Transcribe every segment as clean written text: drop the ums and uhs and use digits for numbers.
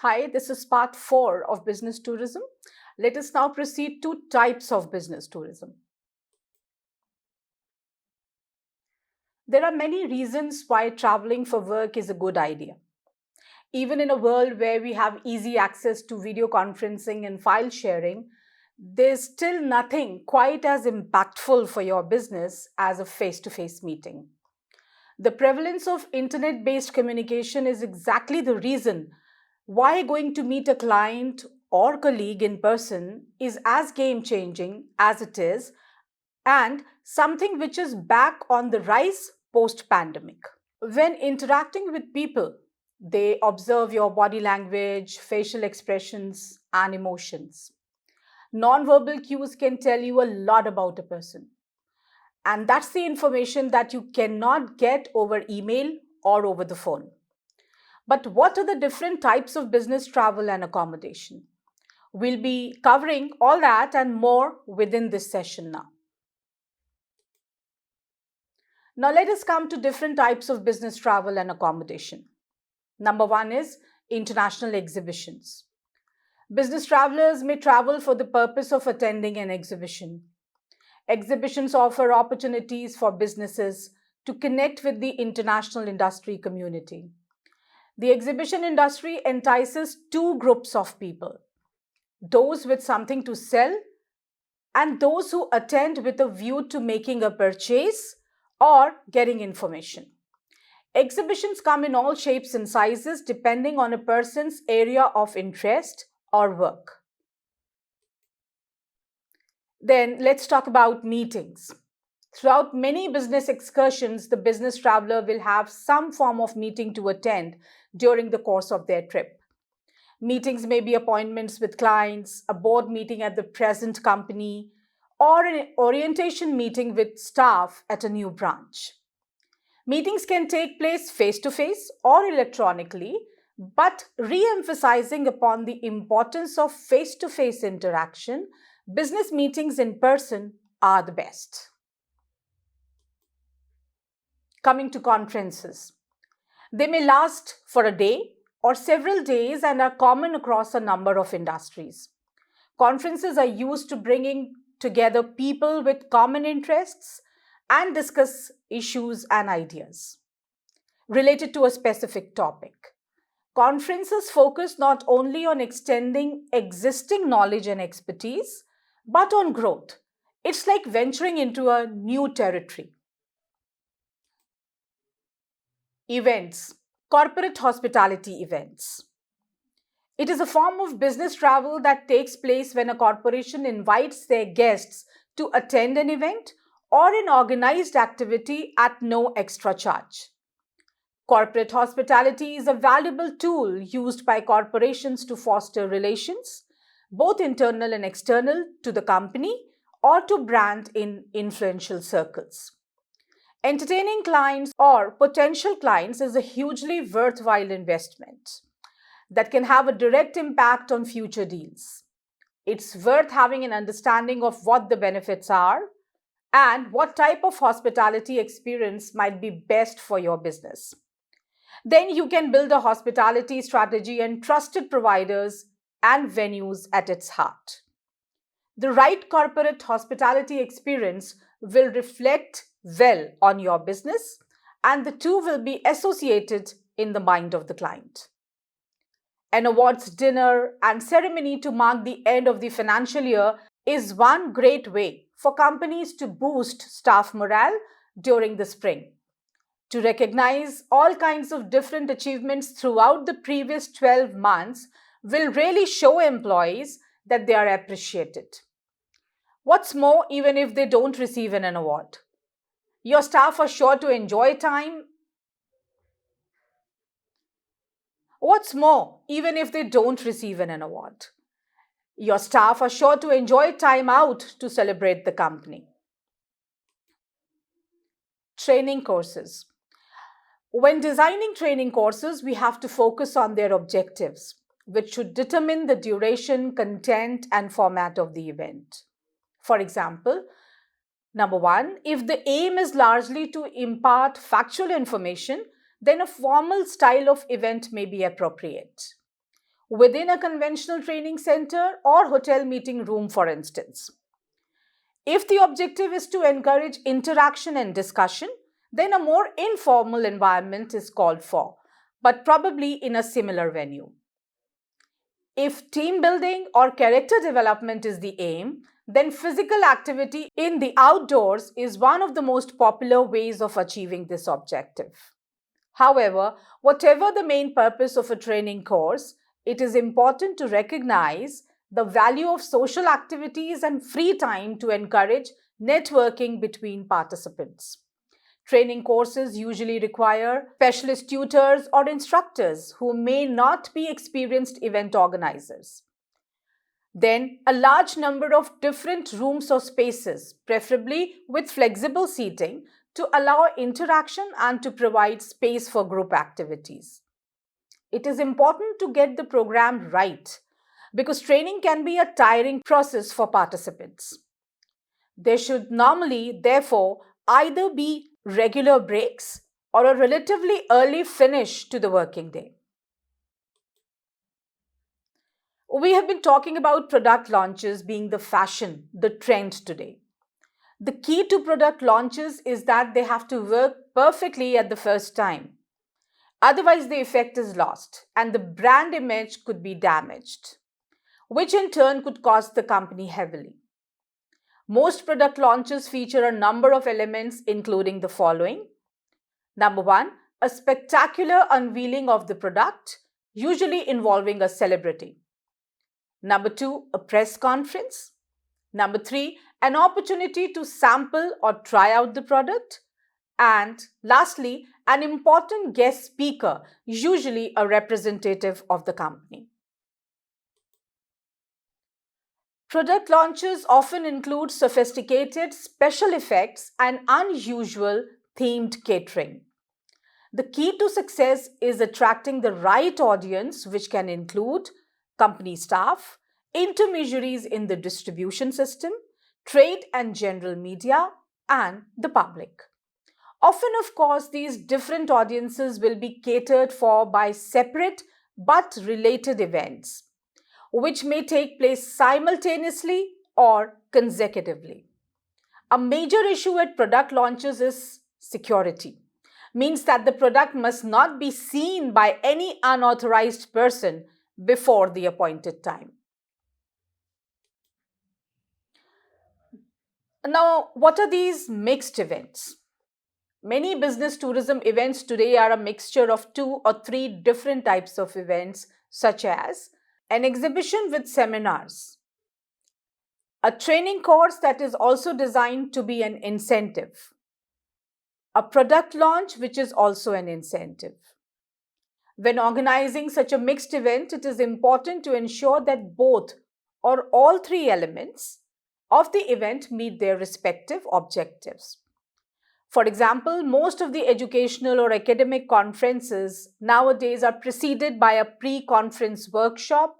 Hi, this is part 4 of business tourism. Let us now proceed to types of business tourism. There are many reasons why traveling for work is a good idea. Even in a world where we have easy access to video conferencing and file sharing, there's still nothing quite as impactful for your business as a face to face meeting. The prevalence of internet based communication is exactly the reason why going to meet a client or colleague in person is as game changing as it is, and something which is back on the rise post pandemic. When interacting with people, they observe your body language, facial expressions, and emotions. Non-verbal cues can tell you a lot about a person. And that's the information that you cannot get over email or over the phone. But what are the different types of business travel and accommodation? We'll be covering all that and more within this session now. Now, let us come to different types of business travel and accommodation. Number one is international exhibitions. Business travelers may travel for the purpose of attending an exhibition. Exhibitions offer opportunities for businesses to connect with the international industry community. The exhibition industry entices two groups of people: those with something to sell and those who attend with a view to making a purchase or getting information. Exhibitions come in all shapes and sizes depending on a person's area of interest or work. Then let's talk about meetings. Throughout many business excursions, the business traveler will have some form of meeting to attend during the course of their trip. Meetings may be appointments with clients, a board meeting at the present company, or an orientation meeting with staff at a new branch. Meetings can take place face to face or electronically, but re emphasizing upon the importance of face to face interaction, business meetings in person are the best. Coming to conferences, they may last for a day or several days and are common across a number of industries. Conferences are used to bringing together people with common interests and discuss issues and ideas related to a specific topic. Conferences focus not only on extending existing knowledge and expertise, but on growth. It's like venturing into a new territory. Events, corporate hospitality events. It is a form of business travel that takes place when a corporation invites their guests to attend an event or an organized activity at no extra charge. Corporate hospitality is a valuable tool used by corporations to foster relations, both internal and external, to the company or to brand in influential circles. Entertaining clients or potential clients is a hugely worthwhile investment that can have a direct impact on future deals. It's worth having an understanding of what the benefits are and what type of hospitality experience might be best for your business. Then you can build a hospitality strategy and trusted providers and venues at its heart. The right corporate hospitality experience will reflect well on your business, and the two will be associated in the mind of the client. An awards dinner and ceremony to mark the end of the financial year is one great way for companies to boost staff morale during the spring. To recognize all kinds of different achievements throughout the previous 12 months will really show employees that they are appreciated. What's more, even if they don't receive an award, your staff are sure to enjoy time. What's more, even if they don't receive an award, your staff are sure to enjoy time out to celebrate the company. Training courses. When designing training courses, we have to focus on their objectives, which should determine the duration, content, and format of the event. For example, number one, if the aim is largely to impart factual information, then a formal style of event may be appropriate. within a conventional training center or hotel meeting room, for instance. If the objective is to encourage interaction and discussion, then a more informal environment is called for, but probably in a similar venue. If team building or character development is the aim, then physical activity in the outdoors is one of the most popular ways of achieving this objective. However, whatever the main purpose of a training course, it is important to recognize the value of social activities and free time to encourage networking between participants. Training courses usually require specialist tutors or instructors who may not be experienced event organizers. Then, a large number of different rooms or spaces, preferably with flexible seating, to allow interaction and to provide space for group activities. It is important to get the program right because training can be a tiring process for participants. There should normally, therefore, either be regular breaks or a relatively early finish to the working day. We have been talking about product launches being the fashion, the trend today. The key to product launches is that they have to work perfectly at the first time. Otherwise, the effect is lost and the brand image could be damaged, which in turn could cost the company heavily. Most product launches feature a number of elements, including the following. Number one, a spectacular unveiling of the product, usually involving a celebrity. Number two, a press conference. Number three, an opportunity to sample or try out the product. And lastly, an important guest speaker, usually a representative of the company. Product launches often include sophisticated special effects and unusual themed catering. The key to success is attracting the right audience, which can include company staff, intermediaries in the distribution system, trade and general media, and the public. Often, of course, these different audiences will be catered for by separate but related events, which may take place simultaneously or consecutively. A major issue at product launches is security. Means that the product must not be seen by any unauthorized person before the appointed time. Now, what are these mixed events? Many business tourism events today are a mixture of 2 or 3 different types of events, such as an exhibition with seminars, a training course that is also designed to be an incentive, a product launch which is also an incentive. When organizing such a mixed event, it is important to ensure that both or all 3 elements of the event meet their respective objectives. For example, most of the educational or academic conferences nowadays are preceded by a pre-conference workshop,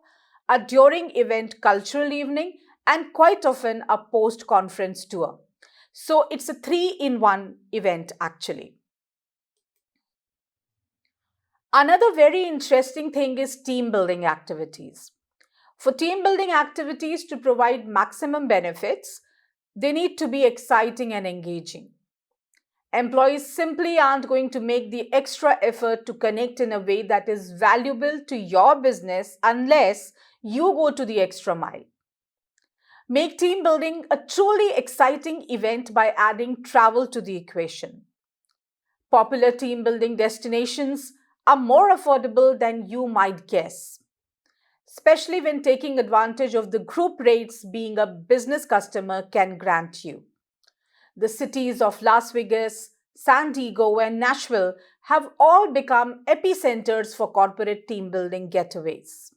a during-event cultural evening, and quite often a post-conference tour. So it's a 3-in-1 event actually. Another very interesting thing is team building activities. For team building activities to provide maximum benefits, they need to be exciting and engaging. Employees simply aren't going to make the extra effort to connect in a way that is valuable to your business unless you go to the extra mile. Make team building a truly exciting event by adding travel to the equation. Popular team building destinations are more affordable than you might guess, especially when taking advantage of the group rates being a business customer can grant you. The cities of Las Vegas, San Diego, and Nashville have all become epicenters for corporate team building getaways.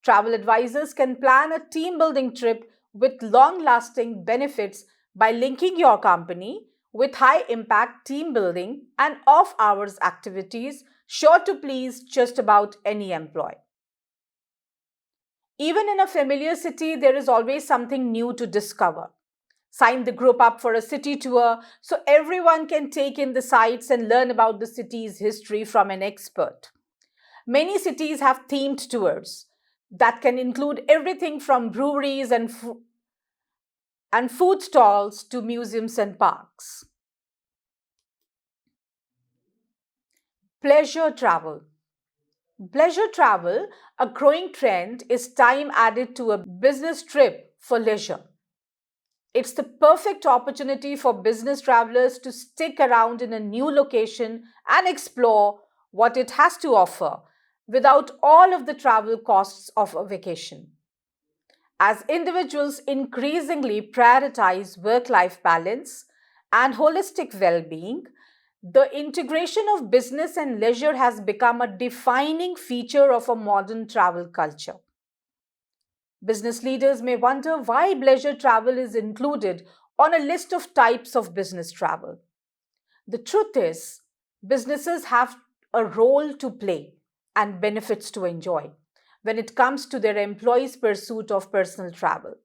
Travel advisors can plan a team building trip with long-lasting benefits by linking your company with high-impact team building and off-hours activities sure to please just about any employee. Even in a familiar city, there is always something new to discover. Sign the group up for a city tour so everyone can take in the sights and learn about the city's history from an expert. Many cities have themed tours. that can include everything from breweries and food stalls to museums and parks. Pleasure travel. Pleasure travel, a growing trend, is time added to a business trip for leisure. It's the perfect opportunity for business travelers to stick around in a new location and explore what it has to offer without all of the travel costs of a vacation. As individuals increasingly prioritize work life balance and holistic well being, the integration of business and leisure has become a defining feature of a modern travel culture. Business leaders may wonder why leisure travel is included on a list of types of business travel. The truth is, businesses have a role to play and benefits to enjoy when it comes to their employees' pursuit of personal travel.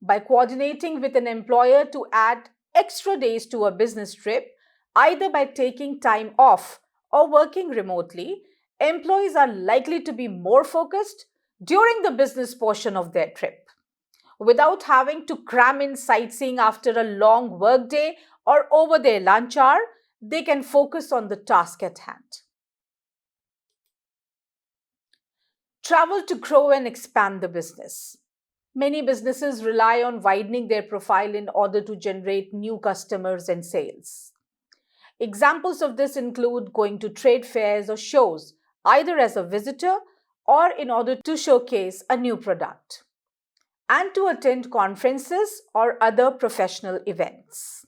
By coordinating with an employer to add extra days to a business trip, either by taking time off or working remotely, employees are likely to be more focused during the business portion of their trip. Without having to cram in sightseeing after a long workday or over their lunch hour, they can focus on the task at hand. Travel to grow and expand the business. Many businesses rely on widening their profile in order to generate new customers and sales. Examples of this include going to trade fairs or shows, either as a visitor or in order to showcase a new product, and to attend conferences or other professional events.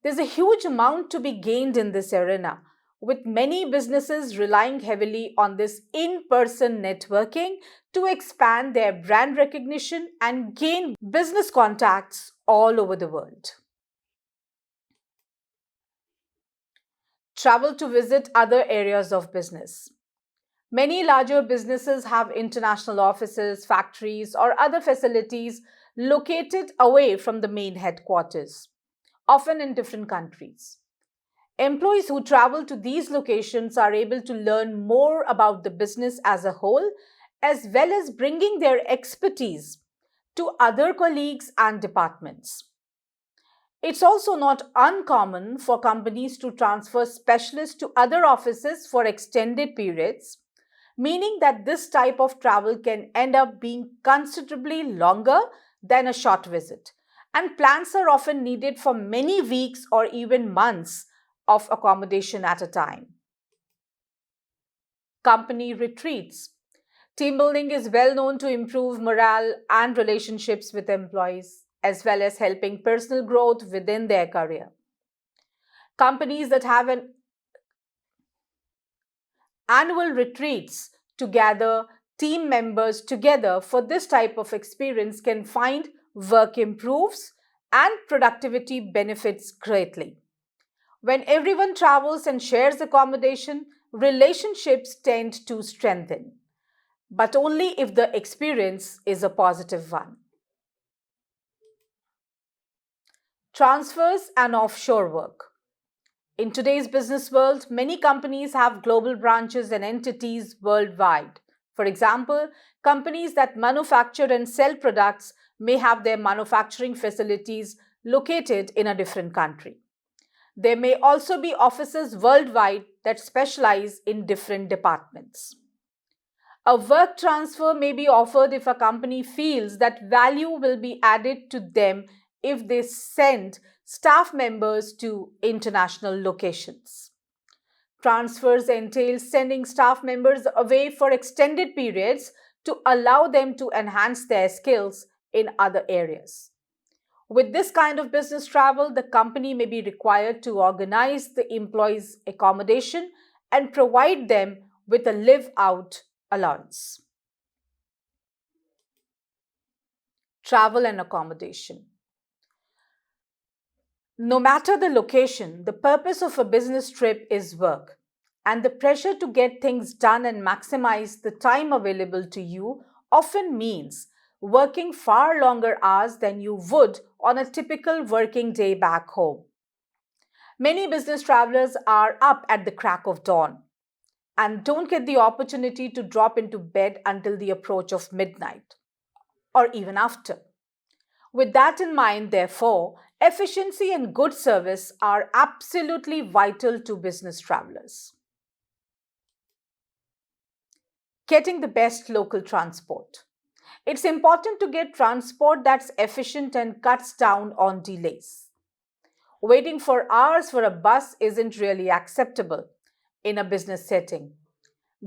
There's a huge amount to be gained in this arena, with many businesses relying heavily on this in person networking to expand their brand recognition and gain business contacts all over the world. Travel to visit other areas of business. Many larger businesses have international offices, factories, or other facilities located away from the main headquarters, often in different countries. Employees who travel to these locations are able to learn more about the business as a whole, as well as bringing their expertise to other colleagues and departments. It's also not uncommon for companies to transfer specialists to other offices for extended periods, meaning that this type of travel can end up being considerably longer than a short visit. And plans are often needed for many weeks or even months of accommodation at a time. Company retreats. Team building is well known to improve morale and relationships with employees, as well as helping personal growth within their career. Companies that have an annual retreats to gather team members together for this type of experience can find work improves and productivity benefits greatly. When everyone travels and shares accommodation, relationships tend to strengthen, but only if the experience is a positive one. Transfers and offshore work. In today's business world, many companies have global branches and entities worldwide. For example, companies that manufacture and sell products may have their manufacturing facilities located in a different country. There may also be offices worldwide that specialize in different departments. A work transfer may be offered if a company feels that value will be added to them if they send staff members to international locations. Transfers entail sending staff members away for extended periods to allow them to enhance their skills in other areas. With this kind of business travel, the company may be required to organize the employees' accommodation and provide them with a live out allowance. Travel and accommodation. No matter the location, the purpose of a business trip is work, and the pressure to get things done and maximize the time available to you often means working far longer hours than you would on a typical working day back home. Many business travelers are up at the crack of dawn, and don't get the opportunity to drop into bed until the approach of midnight or even after. With that in mind, therefore, efficiency and good service are absolutely vital to business travelers. Getting the best local transport. It's important to get transport that's efficient and cuts down on delays. Waiting for hours for a bus isn't really acceptable in a business setting.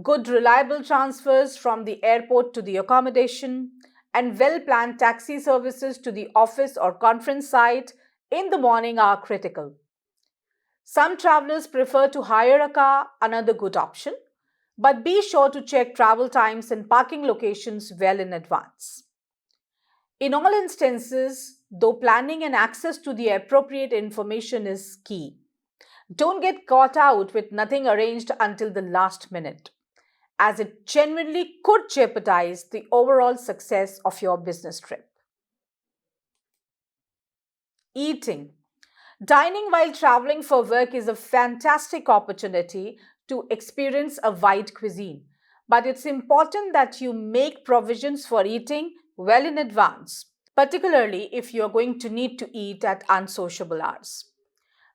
Good, reliable transfers from the airport to the accommodation, and well planned taxi services to the office or conference site in the morning are critical. Some travelers prefer to hire a car, another good option, but be sure to check travel times and parking locations well in advance. In all instances, though, planning and access to the appropriate information is key. Don't get caught out with nothing arranged until the last minute, as it genuinely could jeopardize the overall success of your business trip. Eating. Dining while traveling for work is a fantastic opportunity to experience a wide cuisine, but it's important that you make provisions for eating well in advance, particularly if you're going to need to eat at unsociable hours.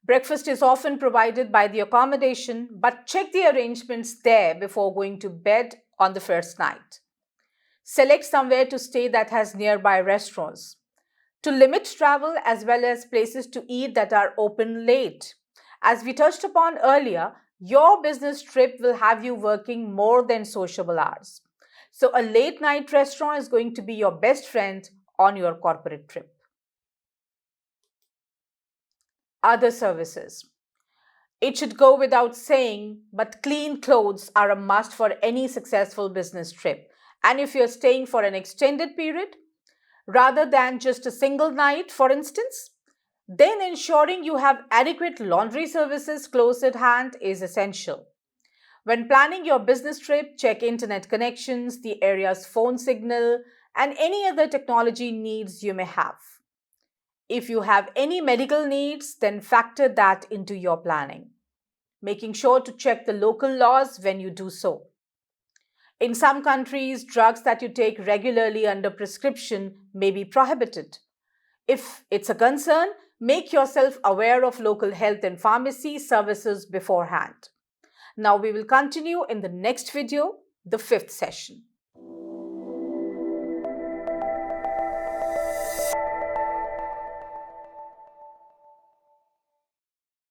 Breakfast is often provided by the accommodation, but check the arrangements there before going to bed on the first night. Select somewhere to stay that has nearby restaurants. To limit travel as well as places to eat that are open late. As we touched upon earlier, your business trip will have you working more than sociable hours. So, a late night restaurant is going to be your best friend on your corporate trip. Other services. It should go without saying, but clean clothes are a must for any successful business trip. And if you're staying for an extended period, rather than just a single night, for instance, then ensuring you have adequate laundry services close at hand is essential. When planning your business trip, check internet connections, the area's phone signal, and any other technology needs you may have. If you have any medical needs, then factor that into your planning, making sure to check the local laws when you do so. In some countries, drugs that you take regularly under prescription may be prohibited. If it's a concern, make yourself aware of local health and pharmacy services beforehand. Now we will continue in the next video, the fifth session.